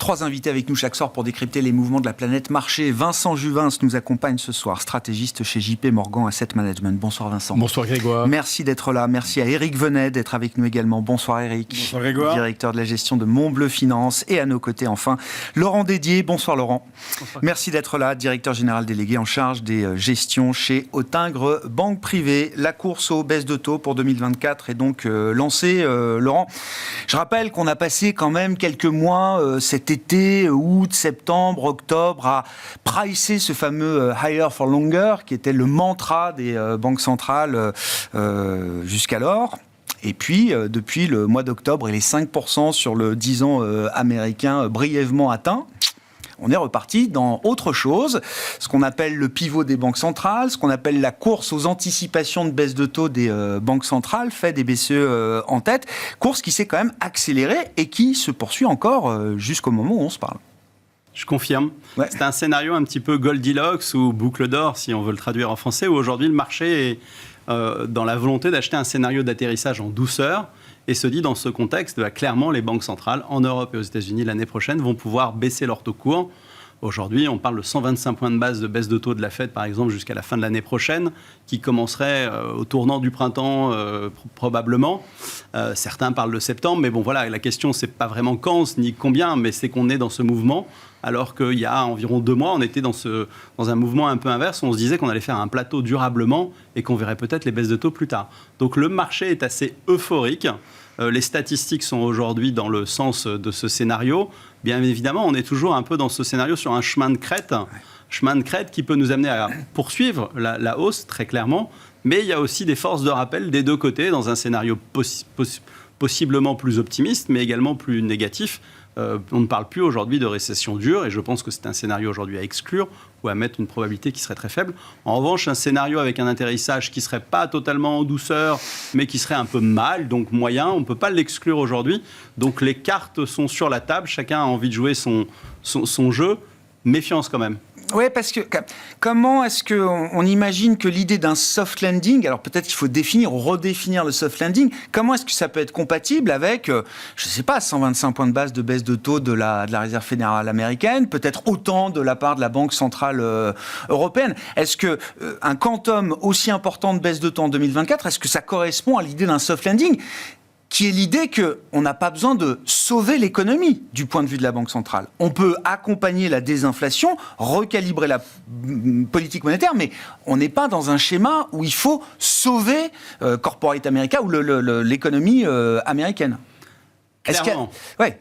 3 invités avec nous chaque soir pour décrypter les mouvements de la planète marché. Vincent Juvin nous accompagne ce soir, stratégiste chez JP Morgan Asset Management. Bonsoir Vincent. Bonsoir Grégoire. Merci d'être là. Merci à Éric Venet d'être avec nous également. Bonsoir Éric. Bonsoir Grégoire. Directeur de la gestion de Montbleu Finance. Et à nos côtés enfin, Laurent Dédier. Bonsoir Laurent. Bonsoir. Merci d'être là, directeur général délégué en charge des gestions chez Autingre Banque Privée. La course aux baisses de taux pour 2024 est donc lancée. Laurent, je rappelle qu'on a passé quand même quelques mois cet été, août, septembre, octobre, à pricer ce fameux higher for longer qui était le mantra des banques centrales jusqu'alors. Et puis, depuis le mois d'octobre et les 5% sur le 10 ans américain brièvement atteints, on est reparti dans autre chose, ce qu'on appelle le pivot des banques centrales, ce qu'on appelle la course aux anticipations de baisse de taux des banques centrales, Fed et BCE en tête, course qui s'est quand même accélérée et qui se poursuit encore jusqu'au moment où on se parle. Je confirme. Ouais. C'est un scénario un petit peu Goldilocks ou boucle d'or, si on veut le traduire en français, où aujourd'hui le marché est dans la volonté d'acheter un scénario d'atterrissage en douceur et se dit dans ce contexte, clairement, les banques centrales en Europe et aux États-Unis l'année prochaine vont pouvoir baisser leur taux court. Aujourd'hui, on parle de 125 points de base de baisse de taux de la Fed, par exemple, jusqu'à la fin de l'année prochaine, qui commencerait au tournant du printemps, probablement. Certains parlent de septembre, mais bon, voilà, la question, c'est pas vraiment quand ni combien, mais c'est qu'on est dans ce mouvement, alors qu'il y a environ 2 mois, on était dans un mouvement un peu inverse, où on se disait qu'on allait faire un plateau durablement et qu'on verrait peut-être les baisses de taux plus tard. Donc le marché est assez euphorique. Les statistiques sont aujourd'hui dans le sens de ce scénario. Bien évidemment, on est toujours un peu dans ce scénario sur un chemin de crête. Chemin de crête qui peut nous amener à poursuivre la hausse, très clairement. Mais il y a aussi des forces de rappel des deux côtés, dans un scénario possiblement plus optimiste, mais également plus négatif. On ne parle plus aujourd'hui de récession dure, et je pense que c'est un scénario aujourd'hui à exclure ou à mettre une probabilité qui serait très faible. En revanche, un scénario avec un atterrissage qui ne serait pas totalement en douceur, mais qui serait un peu mal, donc moyen, on ne peut pas l'exclure aujourd'hui. Donc les cartes sont sur la table, chacun a envie de jouer son jeu. Méfiance quand même. Oui, parce que comment est-ce qu'on imagine que l'idée d'un soft landing, alors peut-être qu'il faut définir ou redéfinir le soft landing, comment est-ce que ça peut être compatible avec, je ne sais pas, 125 points de base de baisse de taux de la Réserve fédérale américaine, peut-être autant de la part de la Banque centrale européenne. Est-ce qu'un quantum aussi important de baisse de taux en 2024, est-ce que ça correspond à l'idée d'un soft landing ? Qui est l'idée qu'on n'a pas besoin de sauver l'économie du point de vue de la Banque centrale. On peut accompagner la désinflation, recalibrer la politique monétaire, mais on n'est pas dans un schéma où il faut sauver Corporate America ou l'économie américaine. Clairement. Ouais.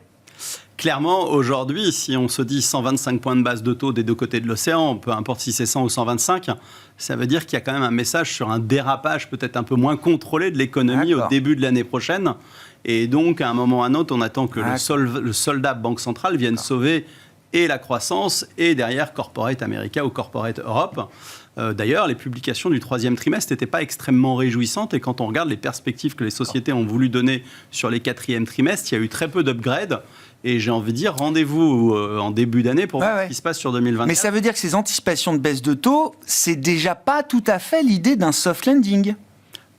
Clairement, aujourd'hui, si on se dit 125 points de base de taux des deux côtés de l'océan, peu importe si c'est 100 ou 125, ça veut dire qu'il y a quand même un message sur un dérapage peut-être un peu moins contrôlé de l'économie au début de l'année prochaine. Et donc, à un moment ou à un autre, on attend que le soldat Banque centrale vienne sauver et la croissance et derrière Corporate America ou Corporate Europe. D'ailleurs, les publications du 3e trimestre n'étaient pas extrêmement réjouissantes et quand on regarde les perspectives que les sociétés ont voulu donner sur les 4e trimestres, il y a eu très peu d'upgrades. Et j'ai envie de dire, rendez-vous en début d'année pour voir ce qui se passe sur 2024. Mais ça veut dire que ces anticipations de baisse de taux, c'est déjà pas tout à fait l'idée d'un soft landing.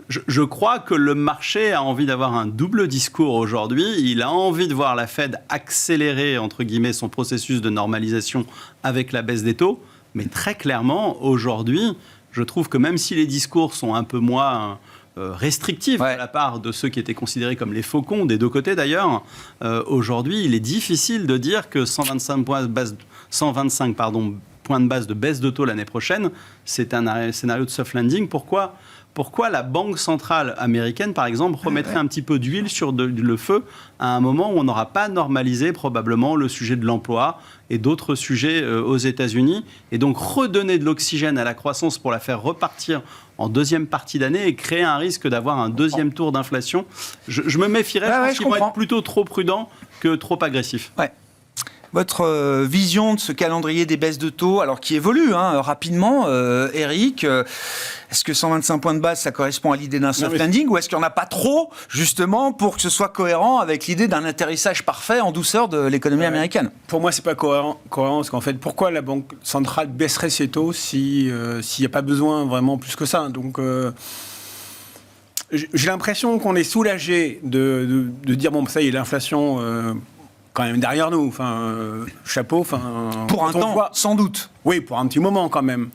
Je crois que le marché a envie d'avoir un double discours aujourd'hui. Il a envie de voir la Fed accélérer, entre guillemets, son processus de normalisation avec la baisse des taux. Mais très clairement, aujourd'hui, je trouve que même si les discours sont un peu moins restrictifs de la part de ceux qui étaient considérés comme les faucons, des deux côtés d'ailleurs, aujourd'hui, il est difficile de dire que 125 points de base de baisse de taux l'année prochaine, c'est un scénario de soft landing. Pourquoi la Banque centrale américaine, par exemple, remettrait un petit peu d'huile sur le feu à un moment où on n'aura pas normalisé probablement le sujet de l'emploi et d'autres sujets aux États-Unis, et donc redonner de l'oxygène à la croissance pour la faire repartir en deuxième partie d'année et créer un risque d'avoir un deuxième tour d'inflation. Je me méfierais, je pense qu'ils vont être plutôt trop prudents que trop agressifs. Ouais. Votre vision de ce calendrier des baisses de taux, alors qui évolue rapidement, Éric, est-ce que 125 points de base, ça correspond à l'idée d'un soft landing ou est-ce qu'il n'y en a pas trop, justement, pour que ce soit cohérent avec l'idée d'un atterrissage parfait en douceur de l'économie américaine ? Pour moi, c'est pas cohérent, parce qu'en fait, pourquoi la Banque centrale baisserait ses taux s'il n'y a pas besoin vraiment plus que ça ? Donc, j'ai l'impression qu'on est soulagé de dire, bon, ça y est, l'inflation quand même derrière nous. Enfin, chapeau. Enfin, pour un temps, sans doute. Oui, pour un petit moment quand même.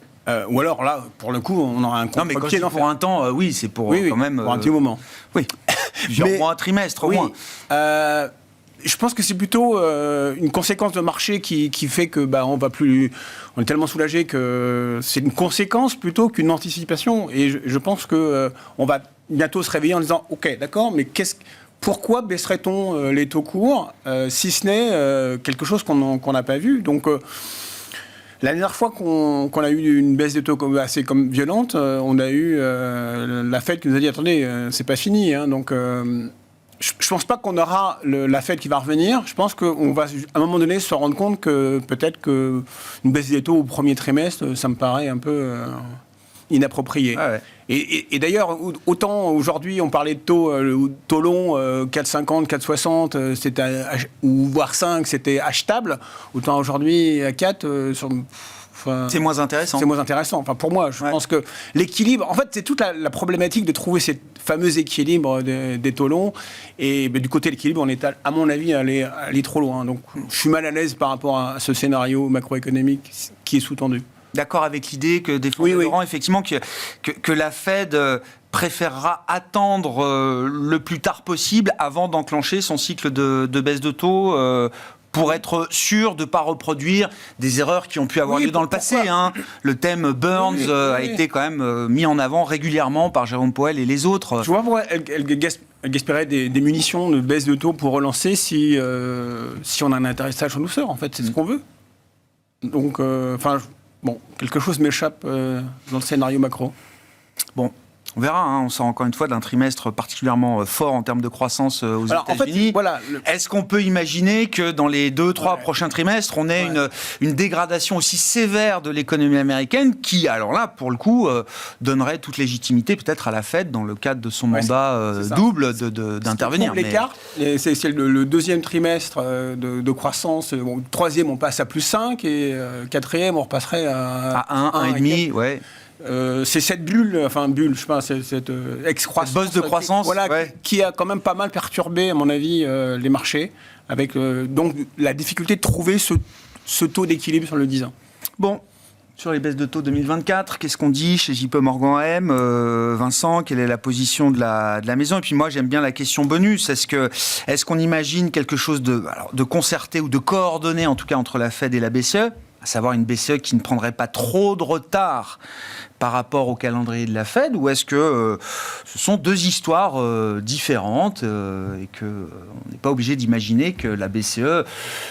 Ou alors là, pour le coup, on aura un contre-pied. Non, mais quand je dis pour un temps, oui, c'est pour quand même... pour un petit moment. Oui, plusieurs mois, un trimestre au moins. Je pense que c'est plutôt une conséquence de marché qui fait que on est tellement soulagé que c'est une conséquence plutôt qu'une anticipation. Et je pense que on va bientôt se réveiller en disant ok, d'accord, mais pourquoi baisserait-on les taux courts si ce n'est quelque chose qu'on n'a pas vu. Donc la dernière fois qu'on a eu une baisse de taux assez violente, on a eu la Fed qui nous a dit attendez, c'est pas fini, hein, donc je ne pense pas qu'on aura la Fed qui va revenir. Je pense qu'on va, à un moment donné, se rendre compte que peut-être qu'une baisse des taux au premier trimestre, ça me paraît un peu inapproprié. Ah ouais. Et d'ailleurs, autant aujourd'hui, on parlait de taux long, 4,50, 4,60, ou voire 5, c'était achetable. Autant aujourd'hui, à 4, c'est moins intéressant. C'est moins intéressant. Enfin, pour moi, je pense que l'équilibre... En fait, c'est toute la problématique de trouver ces fameux équilibres des taux longs. Et du côté de l'équilibre, on est, à mon avis, allé trop loin. Donc, je suis mal à l'aise par rapport à ce scénario macroéconomique qui est sous-tendu. D'accord avec l'idée que défendait Laurent, effectivement, que la Fed préférera attendre le plus tard possible avant d'enclencher son cycle de baisse de taux pour être sûr de ne pas reproduire des erreurs qui ont pu avoir lieu dans le passé. Hein. Le thème Burns a été quand même mis en avant régulièrement par Jérôme Powell et les autres. Je vois pourquoi elle gaspillerait des munitions de baisse de taux pour relancer si on a un atterrissage en douceur. En fait, c'est ce qu'on veut. Donc, quelque chose m'échappe dans le scénario macro. Bon. On verra, hein, on sort encore une fois d'un trimestre particulièrement fort en termes de croissance aux États-Unis. En fait, Est-ce qu'on peut imaginer que dans les 2-3 prochains trimestres, on ait une dégradation aussi sévère de l'économie américaine qui, alors là, pour le coup, donnerait toute légitimité peut-être à la Fed dans le cadre de son mandat double d'intervenir. L'écart, c'est le deuxième trimestre de croissance. Bon, le troisième, on passe à plus 5 et quatrième, on repasserait à 1,5, ouais. C'est cette bulle, je sais pas, cette excroissance. Bosse de croissance, qui a quand même pas mal perturbé, à mon avis, les marchés, avec donc la difficulté de trouver ce taux d'équilibre sur le 10 ans. Bon, sur les baisses de taux 2024, qu'est-ce qu'on dit chez JP Morgan AM Vincent, quelle est la position de la maison? Et puis moi, j'aime bien la question bonus. Est-ce qu'on imagine quelque chose de concerté ou de coordonné, en tout cas, entre la Fed et la BCE, à savoir une BCE qui ne prendrait pas trop de retard par rapport au calendrier de la Fed, ou est-ce que ce sont deux histoires différentes et qu'on n'est pas obligé d'imaginer que la BCE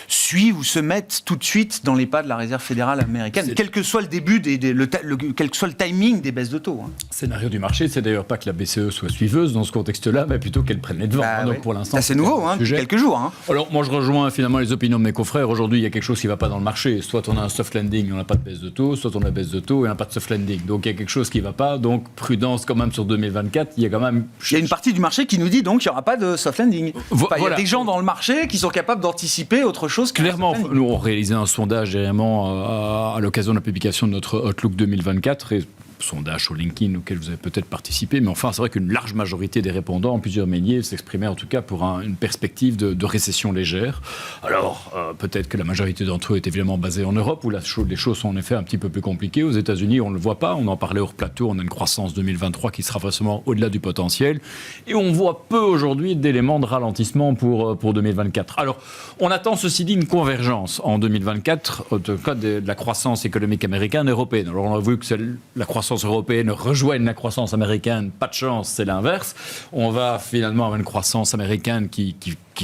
suive ou se mette tout de suite dans les pas de la Réserve fédérale américaine, quel que soit le début, quel que soit le timing des baisses de taux. Hein. Scénario du marché, c'est d'ailleurs pas que la BCE soit suiveuse dans ce contexte-là, mais plutôt qu'elle prenne les devants. Donc pour l'instant, c'est nouveau, depuis quelques jours. Hein. Alors moi je rejoins finalement les opinions de mes confrères. Aujourd'hui, il y a quelque chose qui ne va pas dans le marché. Soit on a un soft landing, on n'a pas de baisse de taux, soit on a baisse de taux et on n'a pas de soft landing. Donc il y a quelque chose qui ne va pas, donc prudence quand même sur 2024. Il y a une partie du marché qui nous dit donc qu'il n'y aura pas de soft landing. Il y a des gens dans le marché qui sont capables d'anticiper autre chose. Clairement, nous on réalisait un sondage dernièrement à l'occasion de la publication de notre Outlook 2024 et sondage sur LinkedIn auquel vous avez peut-être participé, mais enfin c'est vrai qu'une large majorité des répondants en plusieurs métiers s'exprimaient en tout cas pour une perspective de récession légère. Alors peut-être que la majorité d'entre eux est évidemment basée en Europe où les choses sont en effet un petit peu plus compliquées. Aux États-Unis on ne le voit pas, on en parlait hors plateau, on a une croissance 2023 qui sera vraisemblablement au-delà du potentiel et on voit peu aujourd'hui d'éléments de ralentissement pour 2024. Alors on attend ceci dit une convergence en 2024 au cas de la croissance économique américaine et européenne. Alors on a vu que la croissance européenne rejoigne la croissance américaine, pas de chance, c'est l'inverse. On va finalement avoir une croissance américaine qui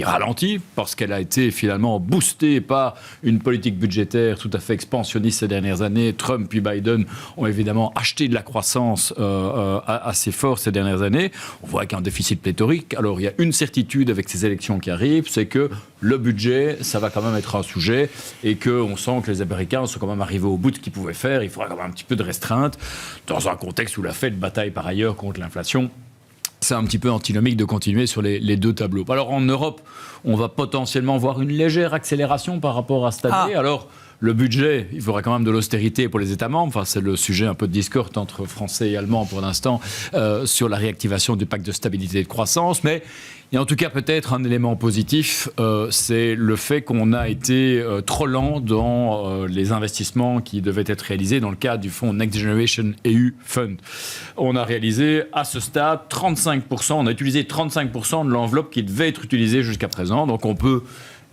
ralentit parce qu'elle a été finalement boostée par une politique budgétaire tout à fait expansionniste ces dernières années. Trump puis Biden ont évidemment acheté de la croissance assez fort ces dernières années. On voit qu'il y a un déficit pléthorique. Alors il y a une certitude avec ces élections qui arrivent, c'est que le budget, ça va quand même être un sujet et qu'on sent que les Américains sont quand même arrivés au bout de ce qu'ils pouvaient faire. Il faudra quand même un petit peu de restreinte dans un contexte où la Fed bataille par ailleurs contre l'inflation. C'est un petit peu antinomique de continuer sur les deux tableaux. Alors en Europe, on va potentiellement voir une légère accélération par rapport à cette année. Alors le budget, il faudra quand même de l'austérité pour les États membres. Enfin, c'est le sujet un peu de discorde entre Français et Allemands pour l'instant sur la réactivation du pacte de stabilité et de croissance. Mais il y a en tout cas peut-être un élément positif, c'est le fait qu'on a été trop lent dans les investissements qui devaient être réalisés dans le cadre du fonds Next Generation EU Fund. On a réalisé à ce stade 35%, on a utilisé 35% de l'enveloppe qui devait être utilisée jusqu'à présent. Donc on peut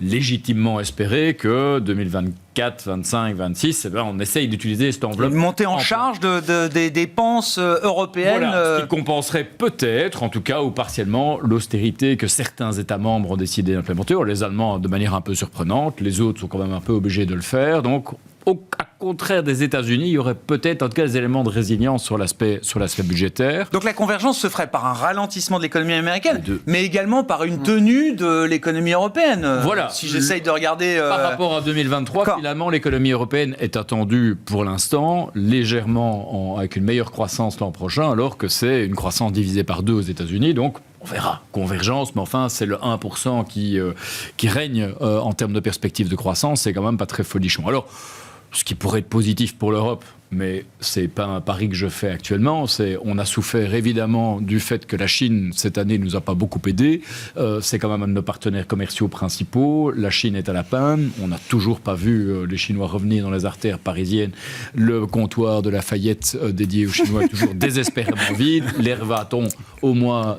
légitimement espérer que 2024, 25, 26, on essaye d'utiliser cette enveloppe. Une montée en charge des dépenses européennes. Voilà, ce qui compenserait peut-être, en tout cas ou partiellement, l'austérité que certains États membres ont décidé d'implémenter. Les Allemands de manière un peu surprenante, les autres sont quand même un peu obligés de le faire. Donc, à contraire des États-Unis, il y aurait peut-être en tout cas des éléments de résilience sur l'aspect budgétaire. Donc la convergence se ferait par un ralentissement de l'économie américaine, mais également par une tenue de l'économie européenne. Voilà. Si j'essaye de regarder... Par rapport à 2023, finalement, l'économie européenne est attendue pour l'instant légèrement avec une meilleure croissance l'an prochain, alors que c'est une croissance divisée par 2 aux États-Unis. Donc, on verra. Convergence, mais enfin, c'est le 1% qui règne en termes de perspective de croissance. C'est quand même pas très folichon. Alors, ce qui pourrait être positif pour l'Europe, mais c'est pas un pari que je fais actuellement, on a souffert évidemment du fait que la Chine, cette année, nous a pas beaucoup aidé. C'est quand même un de nos partenaires commerciaux principaux. La Chine est à la panne. On n'a toujours pas vu les Chinois revenir dans les artères parisiennes. Le comptoir de Lafayette dédié aux Chinois est toujours désespérément vide. L'air va-t-on au moins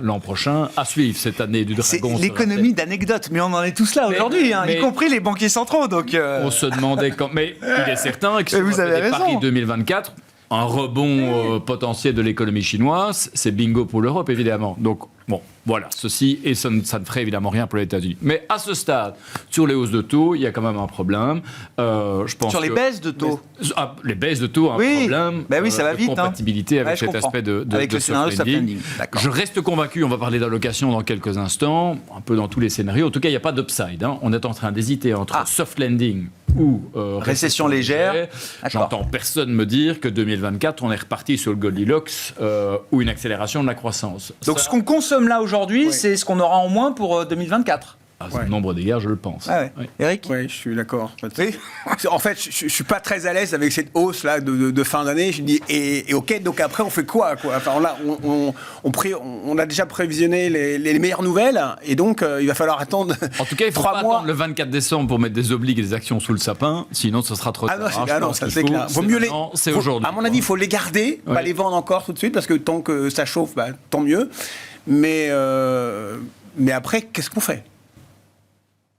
l'an prochain à suivre cette année du dragon. C'est l'économie d'anecdotes, mais on en est tous là aujourd'hui, y compris les banquiers centraux. Donc on se demandait mais il est certain que vous avez raison. Paris 2024, un rebond potentiel de l'économie chinoise, c'est bingo pour l'Europe, évidemment. Donc, bon, voilà, ceci, et ça ne ferait évidemment rien pour les États-Unis. Mais à ce stade, sur les hausses de taux, il y a quand même un problème. Je pense sur les baisses de taux les baisses de taux, un problème. Oui, ça va vite. Compatibilité avec cet aspect de le scénario soft landing. Je reste convaincu, on va parler d'allocation dans quelques instants, un peu dans tous les scénarios. En tout cas, il n'y a pas d'upside. On est en train d'hésiter entre soft landing ou récession légère. J'entends personne me dire que 2024, on est reparti sur le Goldilocks ou une accélération de la croissance. Donc ce qu'on consomme là aujourd'hui, c'est ce qu'on aura en moins pour 2024. Le nombre d'égards, je le pense. Eric ? Oui, je suis d'accord. En fait, je ne suis pas très à l'aise avec cette hausse-là de fin d'année. Je dis, et OK, donc après, on fait quoi Enfin, là, on a déjà prévisionné les meilleures nouvelles, et donc il va falloir attendre 3 mois. En tout cas, il ne faut pas attendre le 24 décembre pour mettre des obligues et des actions sous le sapin, sinon ce sera trop tard. Non, ça c'est clair. Vaut mieux c'est aujourd'hui. À mon avis, il faut les garder, pas les vendre encore tout de suite, parce que tant que ça chauffe, tant mieux. Mais après, qu'est-ce qu'on fait ?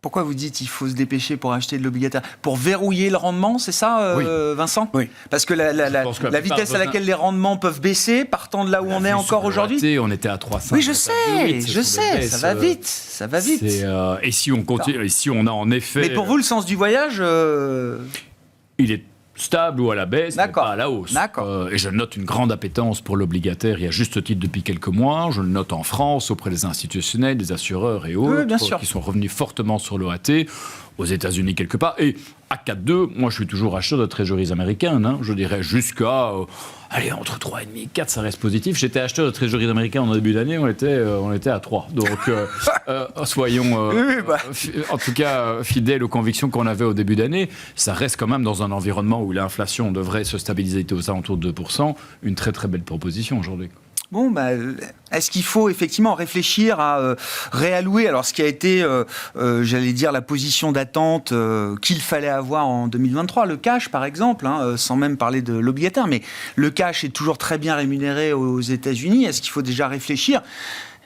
Pourquoi vous dites qu'il faut se dépêcher pour acheter de l'obligataire ? Pour verrouiller le rendement, c'est ça, Vincent ? Oui. Parce que la vitesse à laquelle les rendements peuvent baisser, partant de là où on est encore aujourd'hui. On était à 300. Oui, je sais, ça va vite. Et si on continue, si on a en effet... Mais pour vous, le sens du voyage il est stable ou à la baisse, mais pas à la hausse. D'accord. Et je note une grande appétence pour l'obligataire, il y a juste titre depuis quelques mois. Je le note en France, auprès des institutionnels, des assureurs et autres, qui sont revenus fortement sur l'OAT, aux États-Unis quelque part. Et à 4,2, moi je suis toujours acheteur de trésoreries américaines. Je dirais jusqu'à... entre 3,5 et 4, ça reste positif. J'étais acheteur de trésoreries américaines en début d'année, on était à 3. Donc, soyons en tout cas fidèles aux convictions qu'on avait au début d'année. Ça reste quand même dans un environnement où l'inflation devrait se stabiliser aux alentours de 2%. Une très très belle proposition aujourd'hui. Bon, est-ce qu'il faut effectivement réfléchir à réallouer ce qui a été, j'allais dire, la position d'attente qu'il fallait avoir en 2023, le cash par exemple, sans même parler de l'obligataire, mais le cash est toujours très bien rémunéré aux États-Unis. Est-ce qu'il faut déjà réfléchir ?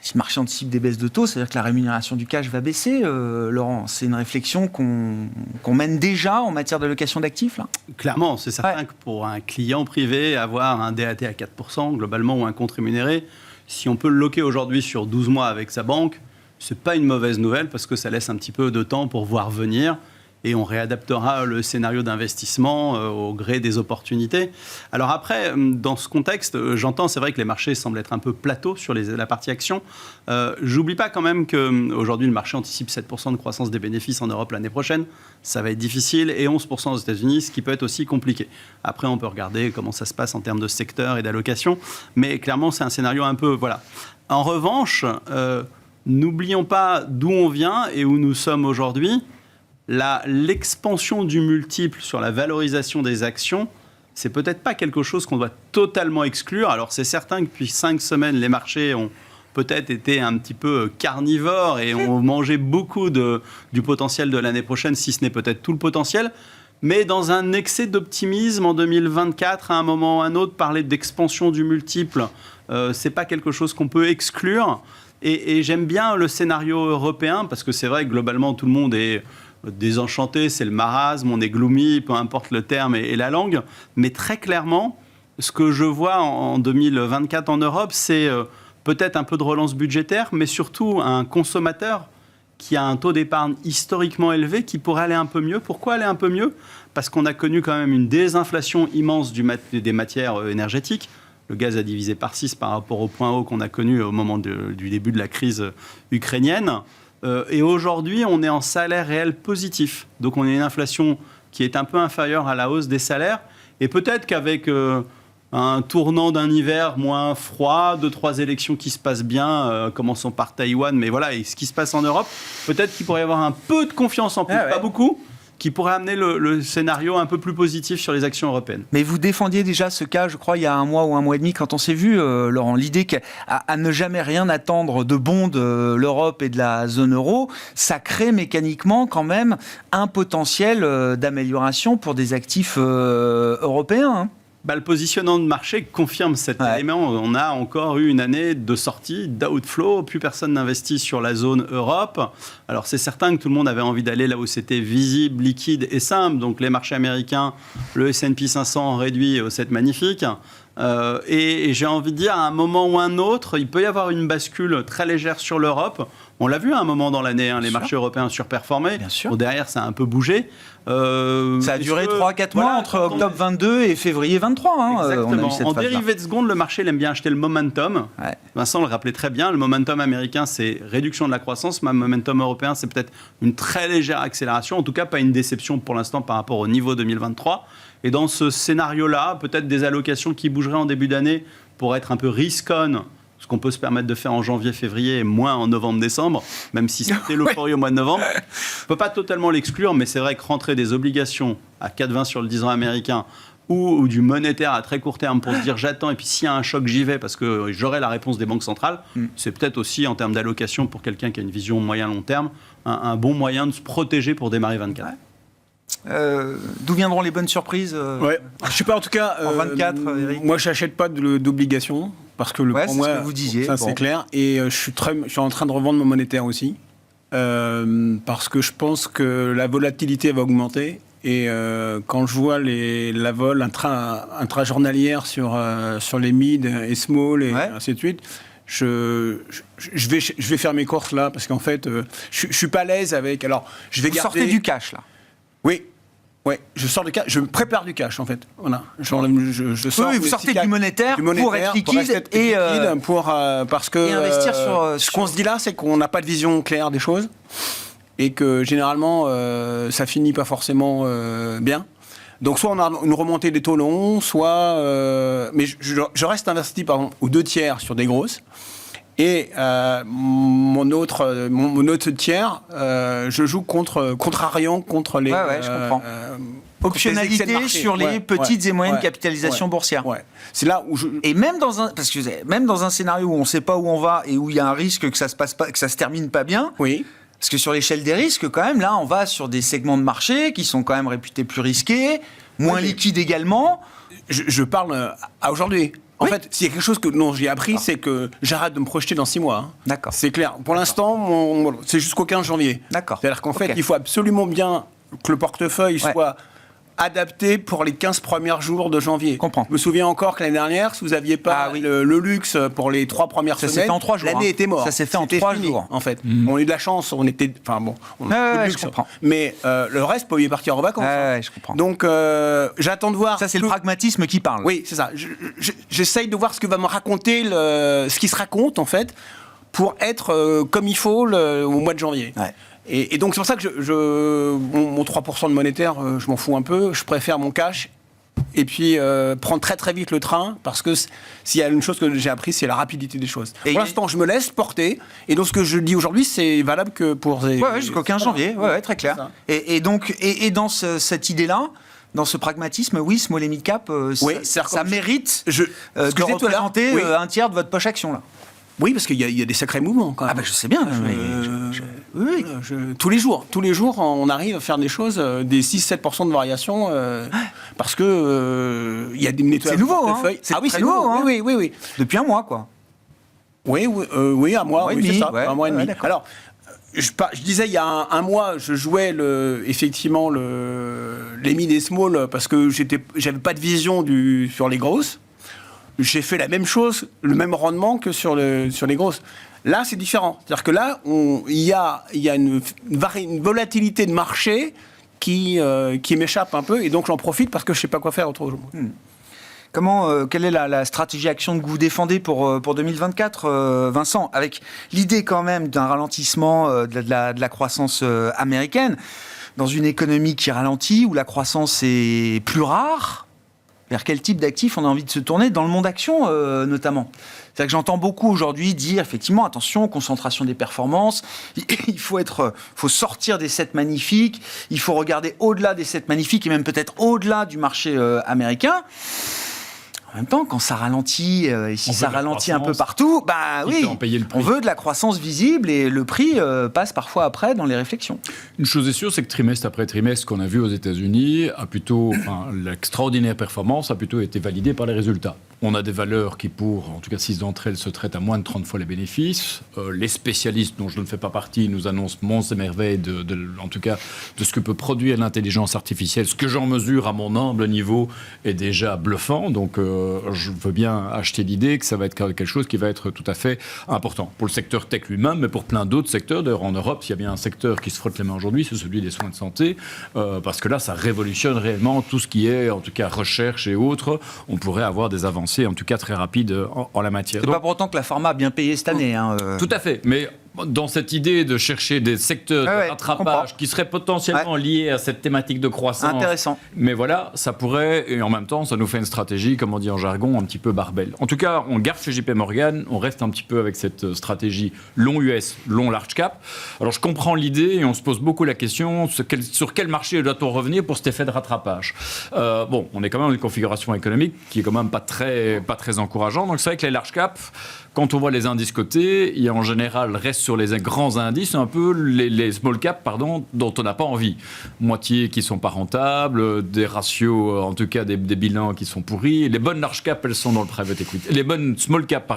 Si le marché anticipe des baisses de taux, c'est-à-dire que la rémunération du cash va baisser, Laurent. C'est une réflexion qu'on mène déjà en matière d'allocation d'actifs, là ? Clairement, c'est certain que pour un client privé, avoir un DAT à 4%, globalement, ou un compte rémunéré, si on peut le loquer aujourd'hui sur 12 mois avec sa banque, c'est pas une mauvaise nouvelle parce que ça laisse un petit peu de temps pour voir venir. Et on réadaptera le scénario d'investissement au gré des opportunités. Alors après, dans ce contexte, j'entends, c'est vrai que les marchés semblent être un peu plateaux sur la partie action. J'oublie pas quand même qu'aujourd'hui, le marché anticipe 7% de croissance des bénéfices en Europe l'année prochaine. Ça va être difficile. Et 11% aux États-Unis, ce qui peut être aussi compliqué. Après, on peut regarder comment ça se passe en termes de secteur et d'allocation. Mais clairement, c'est un scénario un peu... Voilà. En revanche, n'oublions pas d'où on vient et où nous sommes aujourd'hui. l'expansion du multiple sur la valorisation des actions, c'est peut-être pas quelque chose qu'on doit totalement exclure. Alors c'est certain que depuis 5 semaines, les marchés ont peut-être été un petit peu carnivores et ont mangé beaucoup du potentiel de l'année prochaine, si ce n'est peut-être tout le potentiel. Mais dans un excès d'optimisme en 2024, à un moment ou à un autre, parler d'expansion du multiple, c'est pas quelque chose qu'on peut exclure. Et j'aime bien le scénario européen, parce que c'est vrai que globalement, tout le monde est désenchanté, c'est le marasme, on est gloomy, peu importe le terme et la langue. Mais très clairement, ce que je vois en 2024 en Europe, c'est peut-être un peu de relance budgétaire, mais surtout un consommateur qui a un taux d'épargne historiquement élevé, qui pourrait aller un peu mieux. Pourquoi aller un peu mieux ? Parce qu'on a connu quand même une désinflation immense des matières énergétiques. Le gaz a divisé par 6 par rapport au point haut qu'on a connu au moment du début de la crise ukrainienne. Et aujourd'hui, on est en salaire réel positif. Donc on a une inflation qui est un peu inférieure à la hausse des salaires. Et peut-être qu'avec un tournant d'un hiver moins froid, 2-3 élections qui se passent bien, commençons par Taïwan, mais voilà, et ce qui se passe en Europe, peut-être qu'il pourrait y avoir un peu de confiance en plus, pas beaucoup, qui pourrait amener le scénario un peu plus positif sur les actions européennes. Mais vous défendiez déjà ce cas, je crois, il y a 1 mois ou 1 mois et demi, quand on s'est vu, Laurent, l'idée qu'à ne jamais rien attendre de bon de l'Europe et de la zone euro, ça crée mécaniquement quand même un potentiel d'amélioration pour des actifs européens, hein. Le positionnement de marché confirme cet élément. On a encore eu une année de sortie, d'outflow. Plus personne n'investit sur la zone Europe. Alors, c'est certain que tout le monde avait envie d'aller là où c'était visible, liquide et simple. Donc, les marchés américains, le S&P 500 réduit, c'est magnifique. Et j'ai envie de dire, à un moment ou un autre, il peut y avoir une bascule très légère sur l'Europe. On l'a vu à un moment dans l'année, les marchés européens surperformaient. Bon, derrière, ça a un peu bougé. Ça a duré 3-4 mois entre octobre 22 et février 23. Exactement. En dérivé de seconde, le marché il aime bien acheter le momentum. Vincent le rappelait très bien. Le momentum américain, c'est réduction de la croissance. Le momentum européen, c'est peut-être une très légère accélération. En tout cas, pas une déception pour l'instant par rapport au niveau 2023. Et dans ce scénario-là, peut-être des allocations qui bougeraient en début d'année pour être un peu risk-on, ce qu'on peut se permettre de faire en janvier, février, et moins en novembre, décembre, même si c'était l'euphorie au mois de novembre. On ne peut pas totalement l'exclure, mais c'est vrai que rentrer des obligations à 4,20 sur le 10 ans américain ou du monétaire à très court terme pour se dire j'attends et puis s'il y a un choc, j'y vais parce que j'aurai la réponse des banques centrales, c'est peut-être aussi en termes d'allocation pour quelqu'un qui a une vision moyen-long terme, un bon moyen de se protéger pour démarrer 24. D'où viendront les bonnes surprises Je sais pas, en tout cas, en 24, Eric. Moi, je n'achète pas d'obligations parce que pour moi, ce que vous disiez. Ça c'est clair. Et je suis en train de revendre mon monétaire aussi parce que je pense que la volatilité va augmenter. Et quand je vois la vol intra-journalière sur les mid et small et ainsi de suite, je vais faire mes courses là parce qu'en fait, je suis pas à l'aise avec. Alors, je vais garder. Sortez du cash là. Oui. Ouais, je sors du cash, je prépare du cash en fait. Voilà, je sors. Oui, vous sortez du monétaire pour être liquide et parce que et investir sur. Ce qu'on se dit là, c'est qu'on n'a pas de vision claire des choses et que généralement ça finit pas forcément bien. Donc soit on a une remontée des taux longs, soit mais je reste investi par exemple aux 2 tiers sur des grosses. Et mon autre tiers, je joue contrariant contre les... je comprends. Optionnalité sur les petites et moyennes capitalisations boursières. C'est là où Et même dans un scénario où on ne sait pas où on va et où il y a un risque que ça se passe pas, que ça se termine pas bien. Oui. Parce que sur l'échelle des risques, quand même, là, on va sur des segments de marché qui sont quand même réputés plus risqués, moins liquides également. Je parle à aujourd'hui. En fait, s'il y a quelque chose dont j'ai appris, c'est que j'arrête de me projeter dans 6 mois. Hein. D'accord. C'est clair. Pour l'instant, c'est jusqu'au 15 janvier. D'accord. C'est-à-dire qu'en fait, il faut absolument bien que le portefeuille soit adapté pour les 15 premiers jours de janvier. Comprends. Je me souviens encore que l'année dernière, si vous n'aviez pas le luxe pour les 3 premières semaines, s'est fait en 3 jours, l'année était morte. Ça s'est fait en 3 jours. En fait. On a eu de la chance, on était... Enfin bon, on a eu de luxe. Je comprends. Mais le reste, vous pouviez partir en vacances. Je comprends. Donc, j'attends de voir... Ça, c'est le pragmatisme qui parle. Oui, c'est ça. J'essaye de voir ce que va me raconter, ce qui se raconte, en fait, pour être comme il faut au mois de janvier. Et donc, c'est pour ça que mon 3% de monétaire, je m'en fous un peu. Je préfère mon cash et puis prendre très très vite le train, parce que s'il y a une chose que j'ai appris, c'est la rapidité des choses. Pour l'instant, je me laisse porter, et donc ce que je dis aujourd'hui, c'est valable que pour... jusqu'au 15 janvier, très clair. Et donc, dans cette idée-là, dans ce pragmatisme, oui, small et mid cap, ça mérite de représenter un tiers de votre poche action, là. Oui, parce qu'il y a des sacrés mouvements, quand même. Je sais bien. Tous les jours, on arrive à faire des choses, des 6-7% de variation, parce que il y a des nettoyages. C'est nouveau, hein. C'est nouveau. Hein. Oui. Depuis un mois, quoi. Oui, un mois, c'est ça, un mois et demi. Alors, je disais, il y a un mois, je jouais effectivement les mid et small, parce que j'avais pas de vision sur les grosses. J'ai fait la même chose, le même rendement que sur les grosses. Là, c'est différent. C'est-à-dire que là, il y a une volatilité de marché qui m'échappe un peu, et donc j'en profite parce que je ne sais pas quoi faire autrement. Quelle est la stratégie action que vous défendez pour 2024, Vincent, avec l'idée quand même d'un ralentissement de la croissance américaine, dans une économie qui ralentit, où la croissance est plus rare? Vers quel type d'actifs on a envie de se tourner dans le monde action, notamment? C'est-à-dire que j'entends beaucoup aujourd'hui dire, effectivement, attention, concentration des performances, il faut sortir des 7 magnifiques, il faut regarder au-delà des 7 magnifiques et même peut-être au-delà du marché américain. En même temps, quand ça ralentit, et si ça ralentit un peu partout, on veut de la croissance visible, et le prix passe parfois après dans les réflexions. Une chose est sûre, c'est que trimestre après trimestre, ce qu'on a vu aux États-Unis, l'extraordinaire performance a plutôt été validée par les résultats. On a des valeurs qui, en tout cas 6 d'entre elles, se traitent à moins de 30 fois les bénéfices. Les spécialistes, dont je ne fais pas partie, nous annoncent monts et merveilles en tout cas de ce que peut produire l'intelligence artificielle. Ce que j'en mesure à mon humble niveau est déjà bluffant. Donc je veux bien acheter l'idée que ça va être quelque chose qui va être tout à fait important pour le secteur tech lui-même, mais pour plein d'autres secteurs. D'ailleurs, en Europe, s'il y a bien un secteur qui se frotte les mains aujourd'hui, c'est celui des soins de santé, parce que là, ça révolutionne réellement tout ce qui est, en tout cas, recherche et autres. On pourrait avoir des avancées, en tout cas très rapides en la matière. C'est pas pour autant que la pharma a bien payé cette année. Tout à fait, mais dans cette idée de chercher des secteurs de rattrapage qui seraient potentiellement liés à cette thématique de croissance. Intéressant. Mais voilà, ça pourrait, et en même temps, ça nous fait une stratégie, comme on dit en jargon, un petit peu barbelle. En tout cas, on garde chez JP Morgan, on reste un petit peu avec cette stratégie long US, long large cap. Alors je comprends l'idée, et on se pose beaucoup la question, sur quel marché doit-on revenir pour cet effet de rattrapage? On est quand même dans une configuration économique qui est quand même pas très encourageante. Donc c'est vrai que les large cap, quand on voit les indices cotés, il y a en général reste sur les grands indices un peu les small cap dont on n'a pas envie. Moitié qui sont pas rentables, des ratios, en tout cas des bilans qui sont pourris. Les bonnes large cap, elles sont dans le private equity. Les bonnes small cap,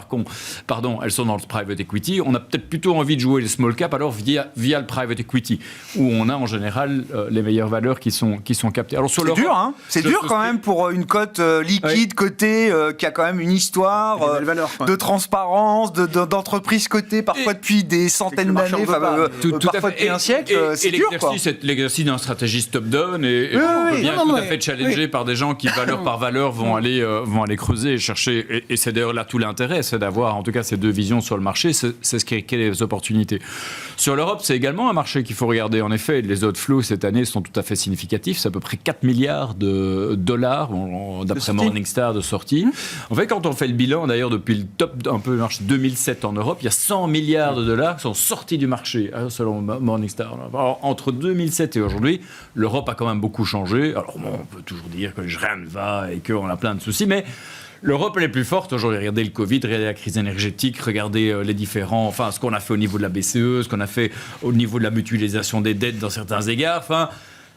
elles sont dans le private equity. On a peut-être plutôt envie de jouer les small cap alors via le private equity, où on a en général les meilleures valeurs qui sont captées. Alors, c'est dur, hein. C'est dur quand même pour une cote liquide cotée qui a quand même une histoire de transparence, d'entreprises cotées parfois depuis des centaines d'années, parfois depuis un siècle. C'est dur, quoi. L'exercice d'un stratégiste top-down et on peut bien tout à fait challenger par des gens qui, valeur par valeur, vont aller creuser et chercher. Et c'est d'ailleurs là tout l'intérêt, c'est d'avoir en tout cas ces deux visions sur le marché. C'est ce qui crée les opportunités. Sur l'Europe, c'est également un marché qu'il faut regarder. En effet, les outflows cette année sont tout à fait significatifs. C'est à peu près 4 milliards de dollars, d'après Morningstar, de sortie. En fait, quand on fait le bilan, d'ailleurs, depuis le top un peu marché 2007 en Europe, il y a 100 milliards de dollars qui sont sortis du marché, selon Morningstar. Alors, entre 2007 et aujourd'hui, l'Europe a quand même beaucoup changé. Alors, on peut toujours dire que rien ne va et qu'on a plein de soucis, mais l'Europe, elle est plus forte aujourd'hui. Regardez le Covid, regardez la crise énergétique, regardez les différents... ce qu'on a fait au niveau de la BCE, ce qu'on a fait au niveau de la mutualisation des dettes dans certains égards.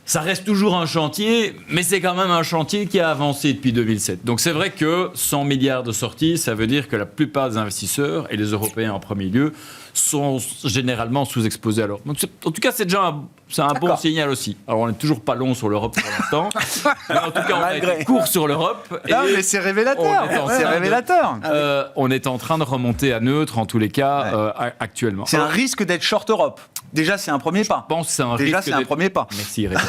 Ça reste toujours un chantier, mais c'est quand même un chantier qui a avancé depuis 2007. Donc c'est vrai que 100 milliards de sorties, ça veut dire que la plupart des investisseurs, et les Européens en premier lieu, sont généralement sous-exposés à l'Europe. Donc en tout cas, c'est déjà un bon signal aussi. Alors on n'est toujours pas long sur l'Europe pour l'instant, mais en tout cas on a été court sur l'Europe. Non, mais c'est révélateur. On est en train de remonter à neutre, en tous les cas, actuellement. C'est un risque d'être short Europe. Déjà, c'est un premier pas. Je pense que c'est un Déjà, risque c'est un premier pas. Merci, Rémi.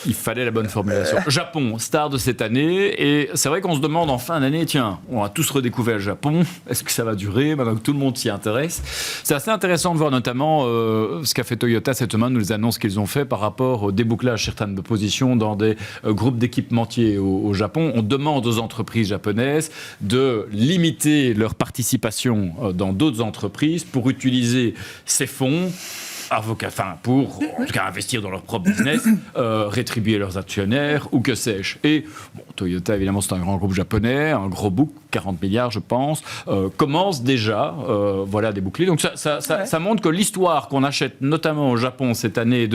Il fallait la bonne formulation. Japon, star de cette année. Et c'est vrai qu'on se demande en fin d'année, tiens, on a tous redécouvert le Japon. Est-ce que ça va durer maintenant que tout le monde s'y intéresse? C'est assez intéressant de voir notamment ce qu'a fait Toyota cette semaine, les annonces qu'ils ont fait par rapport au débouclage certaines positions dans des groupes d'équipementiers au Japon. On demande aux entreprises japonaises de limiter leur participation dans d'autres entreprises pour utiliser ces fonds pour en tout cas investir dans leur propre business, rétribuer leurs actionnaires ou que sais-je. Et Toyota, évidemment, c'est un grand groupe japonais, un gros book, 40 milliards, je pense, commence déjà à déboucler. Donc ça montre que l'histoire qu'on achète, notamment au Japon cette année,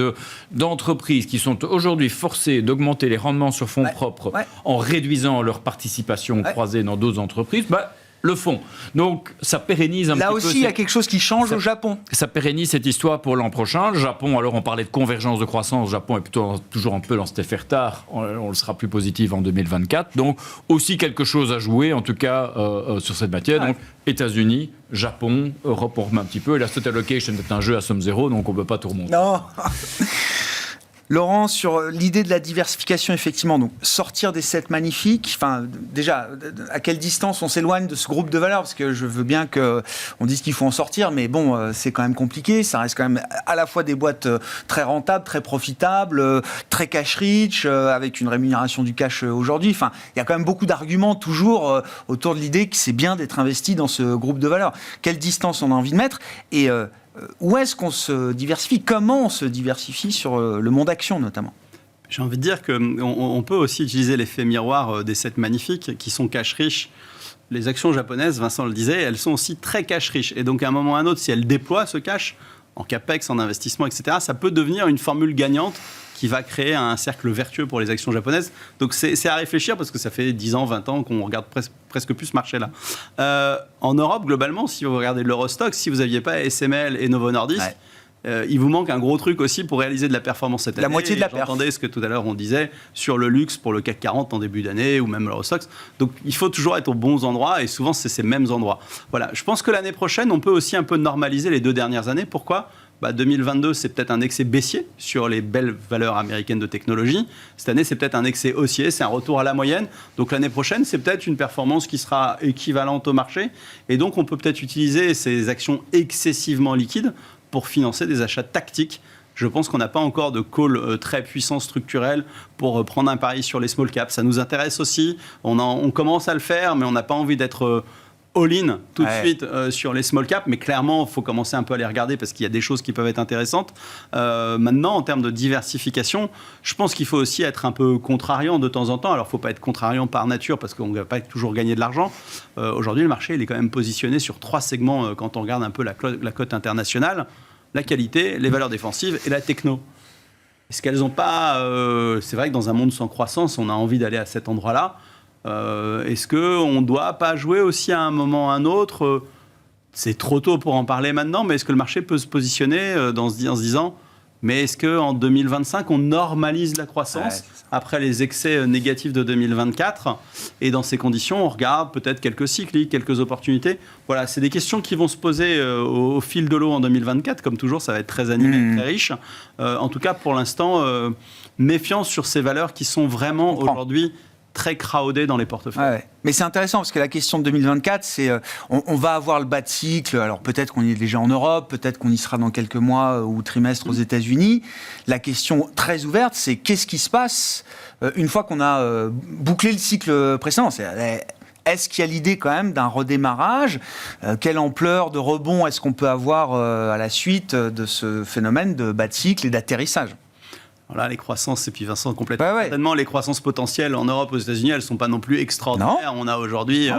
d'entreprises qui sont aujourd'hui forcées d'augmenter les rendements sur fonds propres en réduisant leur participation croisée dans d'autres entreprises, le fond. Donc, ça pérennise un petit peu. Là aussi, il y a quelque chose qui change au Japon. Ça pérennise cette histoire pour l'an prochain. Le Japon, alors on parlait de convergence de croissance. Le Japon est plutôt toujours un peu dans cet effet retard. On le sera plus positif en 2024. Donc, aussi quelque chose à jouer, en tout cas, sur cette matière. Donc, États-Unis, Japon, Europe, on remet un petit peu. Et la Stock Allocation est un jeu à somme zéro, donc on ne peut pas tout remonter. Non. Laurent, sur l'idée de la diversification, effectivement, donc sortir des 7 magnifiques, enfin, déjà, à quelle distance on s'éloigne de ce groupe de valeurs? Parce que je veux bien qu'on dise qu'il faut en sortir, mais bon, c'est quand même compliqué. Ça reste quand même à la fois des boîtes très rentables, très profitables, très cash-rich, avec une rémunération du cash aujourd'hui. Enfin, il y a quand même beaucoup d'arguments toujours autour de l'idée que c'est bien d'être investi dans ce groupe de valeurs. Quelle distance on a envie de mettre? Et où est-ce qu'on se diversifie? Comment on se diversifie sur le monde action, notamment? J'ai envie de dire qu'on peut aussi utiliser l'effet miroir des 7 magnifiques qui sont cash-riches. Les actions japonaises, Vincent le disait, elles sont aussi très cash-riches. Et donc, à un moment ou à un autre, si elles déploient ce cash en capex, en investissement, etc., ça peut devenir une formule gagnante qui va créer un cercle vertueux pour les actions japonaises. Donc c'est à réfléchir parce que ça fait 10 ans, 20 ans qu'on regarde presque plus ce marché-là. En Europe, globalement, si vous regardez l'Eurostoxx, si vous n'aviez pas SML et Novo Nordisk, il vous manque un gros truc aussi pour réaliser de la performance cette année. La moitié de la perf. J'entendais ce que tout à l'heure on disait sur le luxe pour le CAC 40 en début d'année ou même l'Eurostoxx. Donc il faut toujours être aux bons endroits et souvent c'est ces mêmes endroits. Voilà. Je pense que l'année prochaine, on peut aussi un peu normaliser les 2 dernières années. Pourquoi ? 2022, c'est peut-être un excès baissier sur les belles valeurs américaines de technologie. Cette année, c'est peut-être un excès haussier, c'est un retour à la moyenne. Donc l'année prochaine, c'est peut-être une performance qui sera équivalente au marché. Et donc, on peut peut-être utiliser ces actions excessivement liquides pour financer des achats tactiques. Je pense qu'on n'a pas encore de call très puissant structurel pour prendre un pari sur les small caps. Ça nous intéresse aussi. On commence à le faire, mais on n'a pas envie d'être all-in tout de suite sur les small caps, mais clairement, il faut commencer un peu à les regarder parce qu'il y a des choses qui peuvent être intéressantes. Maintenant, en termes de diversification, je pense qu'il faut aussi être un peu contrariant de temps en temps. Alors, il ne faut pas être contrariant par nature parce qu'on ne va pas toujours gagner de l'argent. Aujourd'hui, le marché, il est quand même positionné sur 3 segments quand on regarde un peu la cote internationale. La qualité, les valeurs défensives et la techno. Est-ce qu'elles n'ont pas... c'est vrai que dans un monde sans croissance, on a envie d'aller à cet endroit-là. Est-ce qu'on ne doit pas jouer aussi à un moment ou à un autre c'est trop tôt pour en parler maintenant, mais est-ce que le marché peut se positionner en se disant mais est-ce qu'en 2025, on normalise la croissance après les excès négatifs de 2024 ? Et dans ces conditions, on regarde peut-être quelques cycliques, quelques opportunités. Voilà, c'est des questions qui vont se poser au fil de l'eau en 2024. Comme toujours, ça va être très animé, très riche. En tout cas, pour l'instant, méfiance sur ces valeurs qui sont vraiment aujourd'hui très crowded dans les portefeuilles. Mais c'est intéressant parce que la question de 2024, c'est on va avoir le bas de cycle. Alors peut-être qu'on y est déjà en Europe, peut-être qu'on y sera dans quelques mois ou trimestres aux États-Unis. La question très ouverte, c'est qu'est-ce qui se passe une fois qu'on a bouclé le cycle précédent ? Est-ce qu'il y a l'idée quand même d'un redémarrage ? Quelle ampleur de rebond est-ce qu'on peut avoir à la suite de ce phénomène de bas de cycle et d'atterrissage ? Voilà, les croissances, et puis Vincent complètement. Certainement, les croissances potentielles en Europe, aux États-Unis, elles ne sont pas non plus extraordinaires. On a aujourd'hui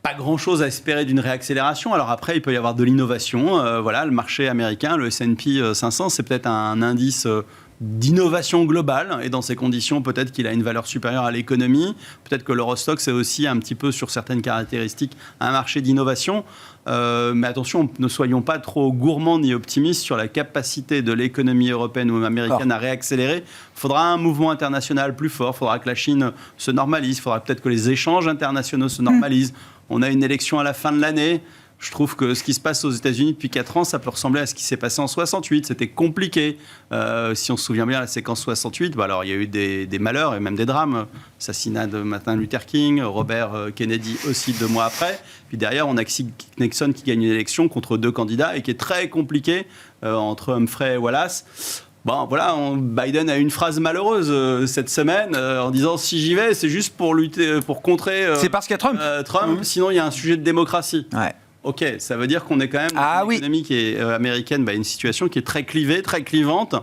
pas grand-chose à espérer d'une réaccélération. Alors après, il peut y avoir de l'innovation. Voilà, le marché américain, le S&P 500, c'est peut-être un indice d'innovation globale, et dans ces conditions, peut-être qu'il a une valeur supérieure à l'économie. Peut-être que l'Eurostoxx c'est aussi un petit peu, sur certaines caractéristiques, un marché d'innovation. Mais attention, ne soyons pas trop gourmands ni optimistes sur la capacité de l'économie européenne ou américaine à réaccélérer. Il faudra un mouvement international plus fort, il faudra que la Chine se normalise, il faudra peut-être que les échanges internationaux se normalisent. On a une élection à la fin de l'année. Je trouve que ce qui se passe aux États-Unis depuis 4 ans, ça peut ressembler à ce qui s'est passé en 68. C'était compliqué. Si on se souvient bien, la séquence 68, alors il y a eu des malheurs et même des drames. Assassinat de Martin Luther King, Robert Kennedy aussi 2 mois après. Puis derrière, on a Nixon qui gagne une élection contre 2 candidats et qui est très compliqué entre Humphrey et Wallace. Bon, voilà, Biden a une phrase malheureuse cette semaine en disant si j'y vais, c'est juste pour lutter, pour contrer. C'est parce qu'il y a Trump. Sinon il y a un sujet de démocratie. Ouais. Ok, ça veut dire qu'on est quand même dans une économie qui est américaine, une situation qui est très clivée, très clivante.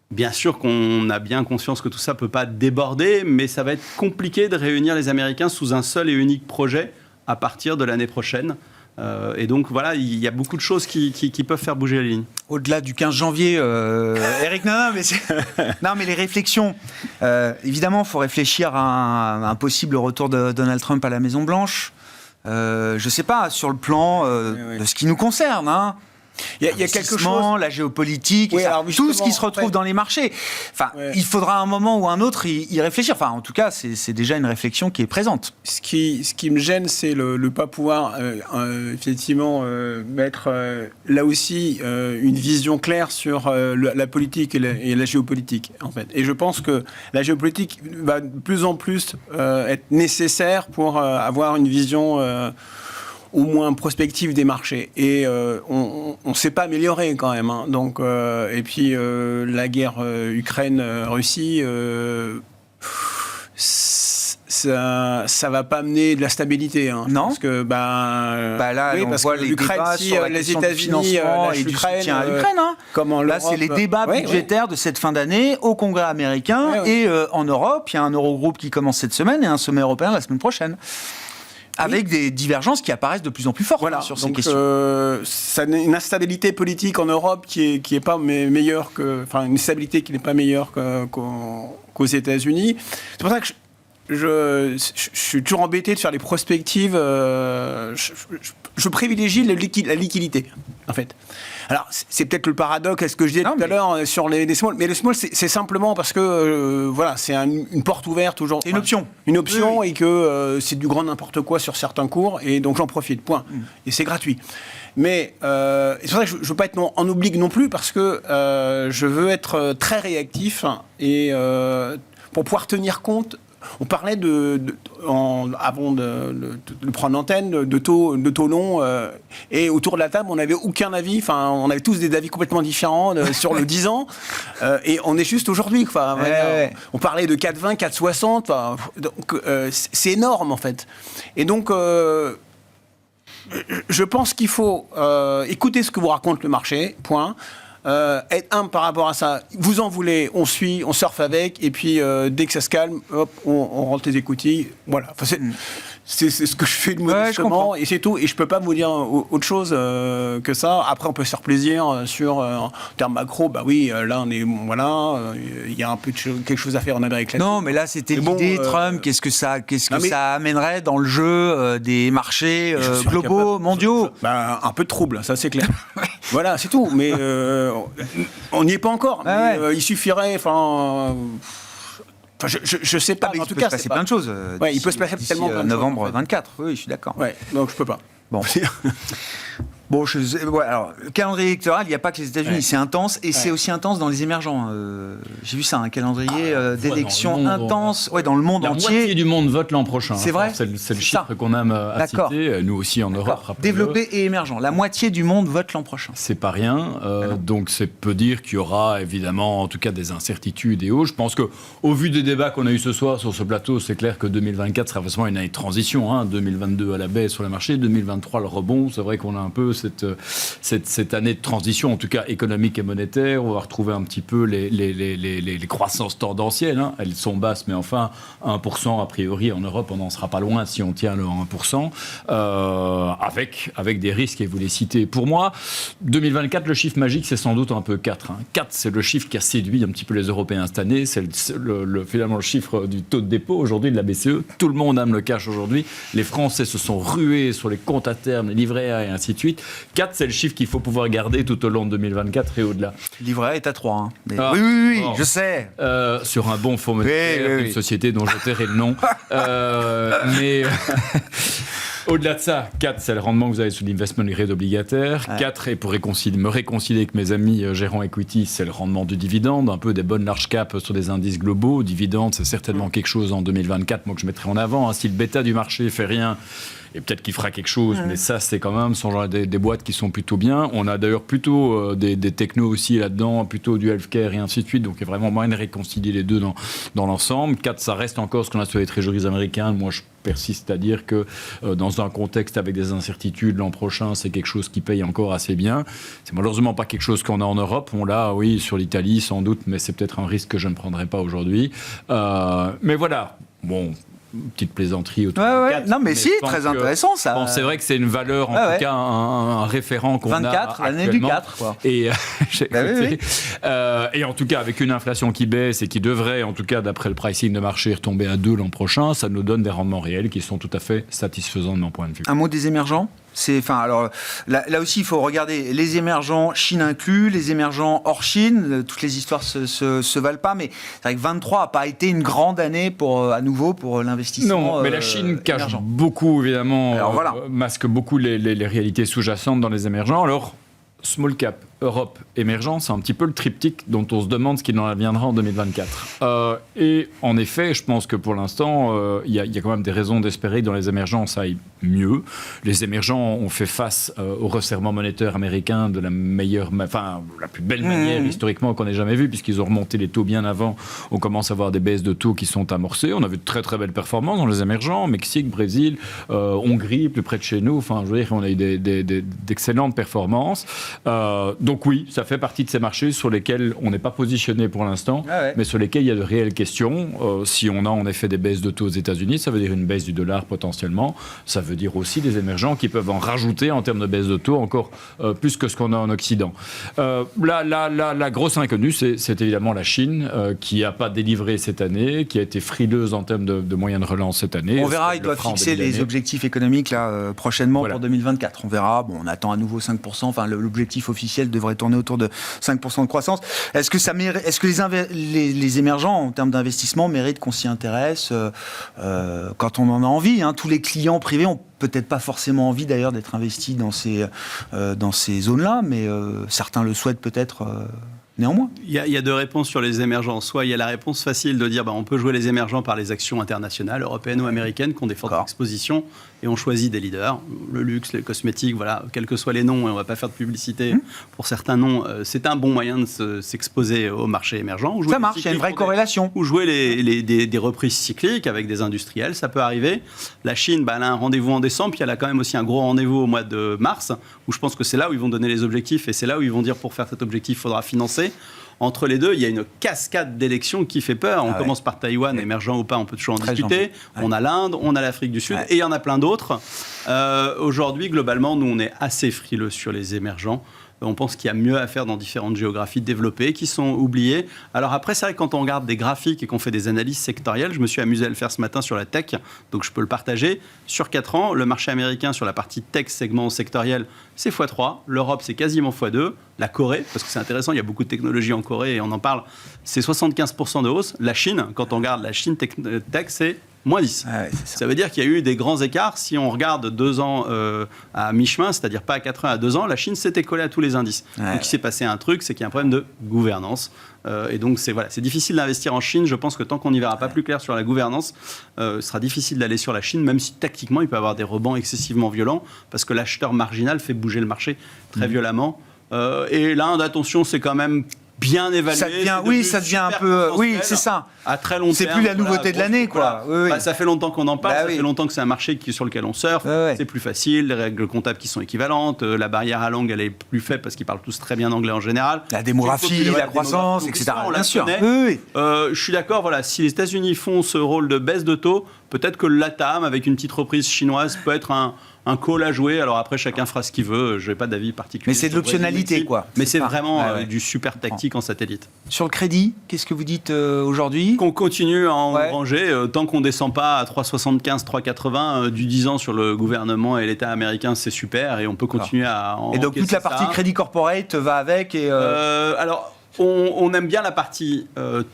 Bien sûr qu'on a bien conscience que tout ça ne peut pas déborder, mais ça va être compliqué de réunir les Américains sous un seul et unique projet à partir de l'année prochaine. Et donc voilà, il y a beaucoup de choses qui peuvent faire bouger la ligne. Au-delà du 15 janvier, Eric, non, mais les réflexions. Évidemment, il faut réfléchir à un possible retour de Donald Trump à la Maison-Blanche. Je ne sais pas, sur le plan de ce qui nous concerne, hein. Il y a quelque chose, la géopolitique, tout ce qui se retrouve dans les marchés. Enfin, il faudra un moment ou un autre y réfléchir. Enfin, en tout cas, c'est déjà une réflexion qui est présente. Ce qui me gêne, c'est le pas pouvoir effectivement mettre là aussi une vision claire sur la politique et la géopolitique, en fait. Et je pense que la géopolitique va de plus en plus être nécessaire pour avoir une vision au moins prospective des marchés. Et on ne s'est pas amélioré quand même. Hein. Donc, et puis la guerre Ukraine-Russie, ça va pas amener de la stabilité. Hein. Non. Parce que là, on voit les débats sur les États-Unis et du soutien à l'Ukraine. Hein. Là, c'est les débats budgétaires de cette fin d'année au Congrès américain et en Europe. Il y a un Eurogroupe qui commence cette semaine et un sommet européen la semaine prochaine. Avec des divergences qui apparaissent de plus en plus fortes sur ces questions. Ça a une instabilité politique en Europe qui est pas meilleure une stabilité qui n'est pas meilleure qu'aux États-Unis. C'est pour ça que je suis toujours embêté de faire des prospectives. Je privilégie la liquidité, en fait. Alors, c'est peut-être le paradoxe, ce que je disais tout à l'heure sur les small. Mais le small, c'est simplement parce que, c'est une porte ouverte aujourd'hui. C'est une option. Une option et que c'est du grand n'importe quoi sur certains cours. Et donc, j'en profite, point. Et c'est gratuit. Mais c'est pour ça que je ne veux pas être en oblique non plus, parce que je veux être très réactif et pour pouvoir tenir compte. On parlait avant de prendre l'antenne de taux longs et autour de la table on n'avait aucun avis, enfin on avait tous des avis complètement différents sur le 10 ans et on est juste aujourd'hui on parlait de 4,20, 4,60, donc c'est énorme en fait. Et donc je pense qu'il faut écouter ce que vous raconte le marché, point. Être humble par rapport à ça. Vous en voulez, on suit, on surfe avec, et puis dès que ça se calme, hop, on rentre les écoutilles. Voilà. Enfin, c'est ce que je fais de modestement, et c'est tout. Et je peux pas vous dire autre chose que ça. Après, on peut se faire plaisir sur en termes macro. Bah oui, là, on est il y a un peu quelque chose à faire en Amérique latine. Non, mais là, c'était l'idée. Trump, qu'est-ce que ça amènerait dans le jeu des marchés globaux, mondiaux? Un peu de trouble, ça c'est clair. Voilà, c'est tout. Mais on n'y est pas encore. Il suffirait, je sais pas. En tout cas, il peut se passer plein de choses. Il peut se passer tellement plein de choses. Novembre 24, oui, je suis d'accord. Donc je peux pas. Bon. Bon, alors, le calendrier électoral, il n'y a pas que les États-Unis, c'est intense, et c'est aussi intense dans les émergents. J'ai vu ça, un calendrier d'élections intense dans le monde entier. La moitié du monde vote l'an prochain. C'est vrai. C'est le chiffre qu'on aime à citer, nous aussi en Europe. Développé et émergent. La moitié du monde vote l'an prochain. C'est pas rien. Donc, ça peut dire qu'il y aura évidemment, en tout cas, des incertitudes et autres. Je pense qu'au vu des débats qu'on a eu ce soir sur ce plateau, c'est clair que 2024 sera forcément une année de transition. 2022 à la baisse sur le marché, 2023 le rebond. C'est vrai qu'on a un peu cette année de transition, en tout cas économique et monétaire. On va retrouver un petit peu les croissances tendancielles. Elles sont basses, mais enfin, 1% a priori en Europe, on n'en sera pas loin si on tient le 1%, avec des risques, et vous les citez. Pour moi, 2024, le chiffre magique, c'est sans doute un peu 4. 4, c'est le chiffre qui a séduit un petit peu les Européens cette année. C'est finalement le chiffre du taux de dépôt aujourd'hui de la BCE. Tout le monde aime le cash aujourd'hui. Les Français se sont rués sur les comptes à terme, les livrets A et ainsi de suite. 4, c'est le chiffre qu'il faut pouvoir garder tout au long de 2024 et au-delà. Le livret A est à 3. Oui, je sais. Sur un bon fonds monétaire, une société dont je tairai le nom. Mais Au-delà de ça, 4, c'est le rendement que vous avez sur l'investment grade obligataire. 4, et pour me réconcilier avec mes amis gérants equity, c'est le rendement du dividende, un peu des bonnes large cap sur des indices globaux. Dividende, c'est certainement quelque chose en 2024, moi, que je mettrai en avant. Si le bêta du marché fait rien, et peut-être qu'il fera quelque chose, mais ça, c'est quand même sont des boîtes qui sont plutôt bien. On a d'ailleurs plutôt des technos aussi là-dedans, plutôt du healthcare et ainsi de suite. Donc, il y a vraiment moyen de réconcilier les deux dans l'ensemble. 4, ça reste encore ce qu'on a sur les trésoreries américaines. Moi, je persiste à dire que dans un contexte avec des incertitudes, l'an prochain, c'est quelque chose qui paye encore assez bien. C'est malheureusement pas quelque chose qu'on a en Europe. On l'a, oui, sur l'Italie, sans doute, mais c'est peut-être un risque que je ne prendrai pas aujourd'hui. Mais voilà, bon... petite plaisanterie autour de 4. Non, mais si, très intéressant ça. Bon, c'est vrai que c'est une valeur, en tout cas, un référent qu'on 24, a l'année du 4, quoi. Et, et en tout cas, avec une inflation qui baisse et qui devrait, en tout cas, d'après le pricing de marché, retomber à 2 l'an prochain, ça nous donne des rendements réels qui sont tout à fait satisfaisants de mon point de vue. Un mot des émergents ? Alors, là aussi, il faut regarder les émergents, Chine inclus, les émergents hors Chine. Toutes les histoires se valent pas, mais c'est vrai que 23 n'a pas été une grande année à nouveau pour l'investissement. Non, mais la Chine cache émergent. Beaucoup, évidemment, Alors, masque beaucoup les réalités sous-jacentes dans les émergents. Alors, small cap, Europe, émergence, c'est un petit peu le triptyque dont on se demande ce qu'il en adviendra en 2024. Et en effet, je pense que pour l'instant, il y a quand même des raisons d'espérer que dans les émergents, ça aille mieux. Les émergents ont fait face au resserrement monétaire américain de la plus belle manière historiquement qu'on ait jamais vu, puisqu'ils ont remonté les taux bien avant. On commence à voir des baisses de taux qui sont amorcées. On a vu de très très belles performances dans les émergents, Mexique, Brésil, Hongrie, plus près de chez nous. Enfin, je veux dire, on a eu d'excellentes performances. Donc oui, ça fait partie de ces marchés sur lesquels on n'est pas positionné pour l'instant, mais sur lesquels il y a de réelles questions. Si on a en effet des baisses de taux aux États-Unis, ça veut dire une baisse du dollar potentiellement. Ça veut dire aussi des émergents qui peuvent en rajouter en termes de baisse de taux encore plus que ce qu'on a en Occident. La grosse inconnue, c'est évidemment la Chine qui n'a pas délivré cette année, qui a été frileuse en termes de moyens de relance cette année. On verra, ils doivent fixer les objectifs économiques là, prochainement pour 2024. On verra, on attend à nouveau 5%, enfin l'objectif officiel devrait tourner autour de 5% de croissance. Est-ce que les émergents, en termes d'investissement, méritent qu'on s'y intéresse quand on en a envie, Tous les clients privés ont peut-être pas forcément envie d'ailleurs d'être investis dans ces zones-là, mais certains le souhaitent peut-être néanmoins. Il y a deux réponses sur les émergents. Soit il y a la réponse facile de dire on peut jouer les émergents par les actions internationales, européennes ou américaines, qui ont des fortes expositions, et on choisit des leaders. Le luxe, les cosmétiques, voilà, quels que soient les noms, et on ne va pas faire de publicité pour certains noms. C'est un bon moyen de s'exposer au marché émergent. Ça marche, il y a une vraie corrélation. Ou jouer des reprises cycliques avec des industriels, ça peut arriver. La Chine, elle a un rendez-vous en décembre, puis elle a quand même aussi un gros rendez-vous au mois de mars, où je pense que c'est là où ils vont donner les objectifs, et c'est là où ils vont dire pour faire cet objectif, il faudra financer. Entre les deux, il y a une cascade d'élections qui fait peur. On commence par Taïwan, émergent ou pas, on peut toujours en discuter. On a l'Inde, on a l'Afrique du Sud, et il y en a plein d'autres. Aujourd'hui, globalement, nous, on est assez frileux sur les émergents. On pense qu'il y a mieux à faire dans différentes géographies développées qui sont oubliées. Alors après, c'est vrai que quand on regarde des graphiques et qu'on fait des analyses sectorielles, je me suis amusé à le faire ce matin sur la tech, donc je peux le partager. Sur 4 ans, le marché américain sur la partie tech, segment sectoriel, c'est x3. L'Europe, c'est quasiment x2. La Corée, parce que c'est intéressant, il y a beaucoup de technologies en Corée et on en parle, c'est 75% de hausse. La Chine, quand on regarde la Chine tech, c'est moins 10. Ça veut dire qu'il y a eu des grands écarts. Si on regarde 2 ans à mi-chemin, c'est-à-dire pas à 4 ans, à 2 ans, la Chine s'était collée à tous les indices. Donc il s'est passé un truc, c'est qu'il y a un problème de gouvernance. Et donc c'est difficile d'investir en Chine. Je pense que tant qu'on n'y verra pas plus clair sur la gouvernance, ce sera difficile d'aller sur la Chine, même si tactiquement il peut y avoir des rebonds excessivement violents, parce que l'acheteur marginal fait bouger le marché très violemment. Et l'Inde, attention, c'est quand même bien évalué. Ça devient un peu. Oui, c'est ça. À très long terme. C'est plus la nouveauté de l'année, quoi. Ça fait longtemps qu'on en parle, ça fait longtemps que c'est un marché sur lequel on surfe. C'est plus facile, les règles comptables qui sont équivalentes, la barrière à langue, elle est plus faible parce qu'ils parlent tous très bien anglais en général. La démographie, la croissance, etc. Bien sûr. Je suis d'accord, si les États-Unis font ce rôle de baisse de taux, peut-être que le LATAM, avec une petite reprise chinoise, peut être un call à jouer. Alors après, chacun fera ce qu'il veut. Je n'ai pas d'avis particulier. Mais c'est de l'optionnalité, quoi. Mais c'est vraiment du super tactique en satellite. Sur le crédit, qu'est-ce que vous dites aujourd'hui ? Qu'on continue à engranger. Tant qu'on ne descend pas à 3,75, 3,80 du 10 ans sur le gouvernement et l'État américain, c'est super. Et on peut continuer à et donc toute la partie crédit corporate va avec alors, on aime bien la partie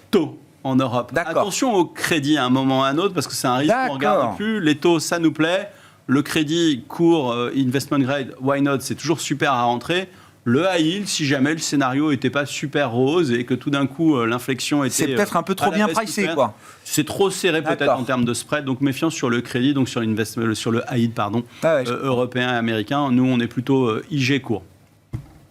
taux en Europe. Attention au crédit à un moment ou à un autre, parce que c'est un risque qu'on ne regarde plus. Les taux, ça nous plaît. Le crédit court, investment grade, why not, c'est toujours super à rentrer. Le high yield, si jamais le scénario n'était pas super rose et que tout d'un coup l'inflexion était... C'est peut-être un peu trop bien pricé, quoi. C'est trop serré peut-être en termes de spread, donc méfiance sur le crédit, donc sur le high yield, européen et américain. Nous, on est plutôt IG court.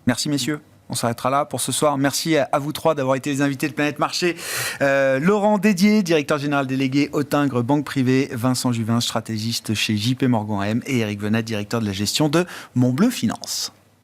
Merci messieurs. On s'arrêtera là pour ce soir. Merci à vous trois d'avoir été les invités de Planète Marché. Laurent Dédier, directeur général délégué Autingre Banque Privée, Vincent Juvin, stratégiste chez JP Morgan AM et Eric Venat, directeur de la gestion de Montbleu Finance.